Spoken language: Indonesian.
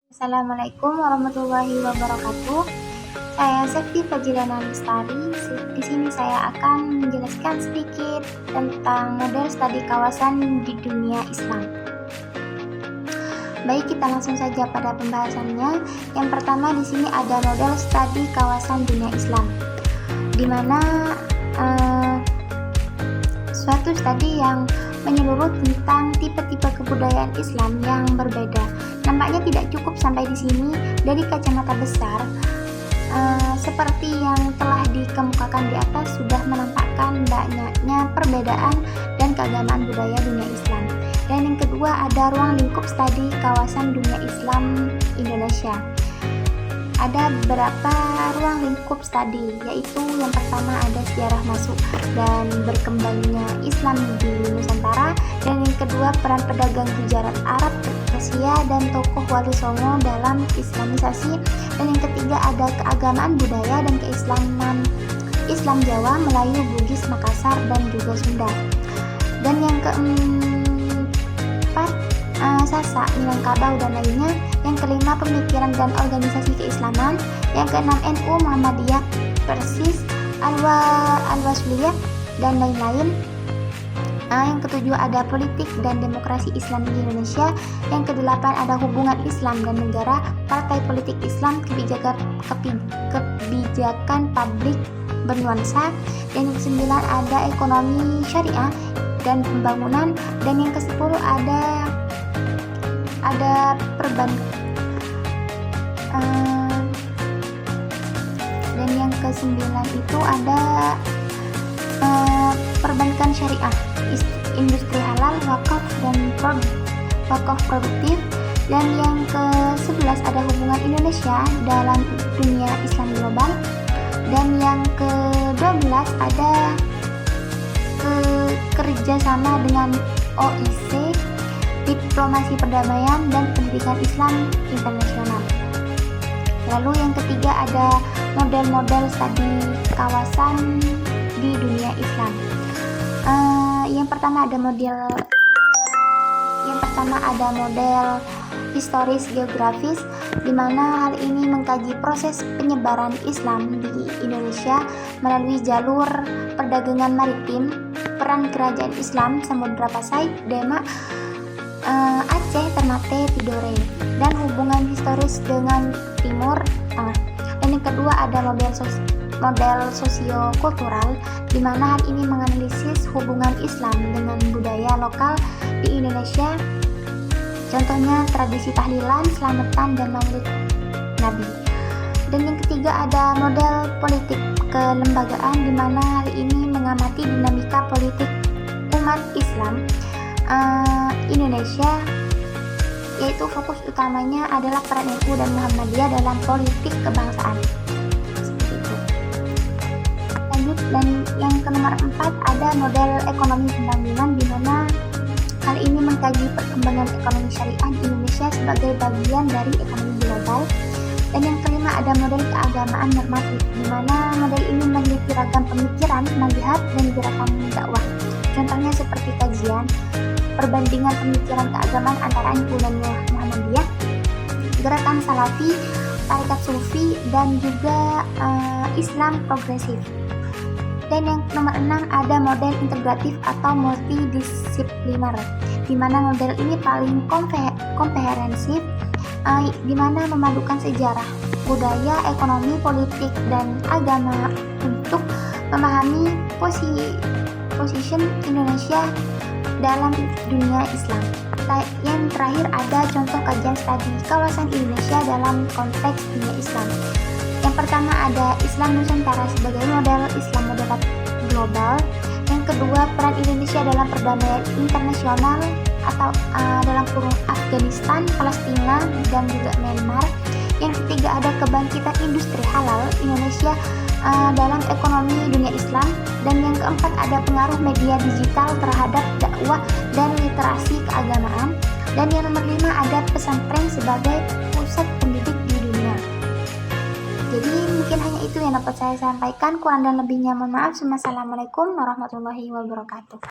Assalamualaikum warahmatullahi wabarakatuh. Saya Septi Fajilana Lestari. Di sini saya akan menjelaskan sedikit tentang model studi kawasan di dunia Islam. Baik, kita langsung saja pada pembahasannya. Yang pertama di sini ada model studi kawasan dunia Islam, di mana suatu studi yang menyeluruh tentang tipe-tipe kebudayaan Islam yang berbeda. Nampaknya tidak cukup sampai di sini. Dari kacamata besar, seperti yang telah dikemukakan di atas, sudah menampakkan banyaknya perbedaan dan keagamaan budaya dunia Islam. Dan yang kedua ada ruang lingkup studi kawasan dunia Islam Indonesia. Ada beberapa ruang lingkup studi, yaitu yang pertama ada sejarah masuk dan berkembangnya Islam di Nusantara, dan yang kedua peran pedagang tijarat Arab, Persia, dan tokoh Wali Songo dalam Islamisasi, dan yang ketiga ada keagamaan budaya dan keislaman Islam Jawa, Melayu, Bugis, Makassar, dan juga Sunda. Dan yang keempat Sasak, Minangkabau, dan lainnya. Yang kelima pemikiran dan organisasi keislaman. Yang keenam NU, Muhammadiyah, Persis, Al-Wasliyah, dan lain-lain. Yang ketujuh ada politik dan demokrasi Islam di Indonesia. Yang kedelapan ada hubungan Islam dan negara, partai politik Islam, kebijakan publik bernuansa. Dan yang kesembilan ada ekonomi syariah dan pembangunan. Dan yang kesepuluh ada dan yang kesembilan itu ada perbankan syariah, industri halal, wakaf, dan wakaf produktif. Dan yang ke-11 ada hubungan Indonesia dalam dunia Islam global. Dan yang ke-12 ada kerjasama dengan OIC, diplomasi perdamaian, dan pendidikan Islam internasional. Lalu yang ketiga ada model-model studi kawasan di dunia Islam. Yang pertama ada model historis geografis, di mana hal ini mengkaji proses penyebaran Islam di Indonesia melalui jalur perdagangan maritim, peran kerajaan Islam Samudra Pasai, Demak, Aceh, Ternate, Tidore, dan hubungan historis dengan Timur Tengah. Dan yang kedua ada model sosiokultural, di mana hal ini menganalisis hubungan Islam dengan budaya lokal di Indonesia, contohnya tradisi tahlilan, selamatan, dan maulid Nabi. Dan yang ketiga ada model politik kelembagaan, di mana hal ini mengamati dinamika politik umat Islam Indonesia, yaitu fokus utamanya adalah peran NU dan Muhammadiyah dalam politik kebangsaan. Seperti itu. Lanjut, dan yang ke-4 ada model ekonomi pembangunan, di mana hal ini mengkaji perkembangan ekonomi syariah di Indonesia sebagai bagian dari ekonomi global. Dan yang kelima ada model keagamaan normatif, di mana model ini meneliti ragam pemikiran, melihat, dan gerakan dakwah. Contohnya seperti kajian perbandingan pemikiran keagamaan antara NU dan Muhammadiyah, gerakan Salafi, tarekat Sufi, dan juga Islam progresif. Dan yang nomor 6 ada model integratif atau multidisipliner, di mana model ini paling komprehensif, di mana memadukan sejarah, budaya, ekonomi, politik, dan agama untuk memahami position Indonesia dalam dunia Islam. Yang terakhir ada contoh kajian studi kawasan Indonesia dalam konteks dunia Islam. Yang pertama ada Islam Nusantara sebagai model Islam moderat global. Yang kedua peran Indonesia dalam perdamaian internasional atau dalam kurung Afghanistan, Palestina, dan juga Myanmar. Yang ketiga ada kebangkitan industri halal Indonesia dalam ekonomi dunia Islam. Dan yang keempat ada pengaruh media digital terhadap dakwah dan literasi keagamaan. Dan yang nomor 5 ada pesantren sebagai pusat pendidik di dunia. Jadi mungkin hanya itu yang dapat saya sampaikan, kurang dan lebihnya mohon maaf. Wassalamualaikum warahmatullahi wabarakatuh.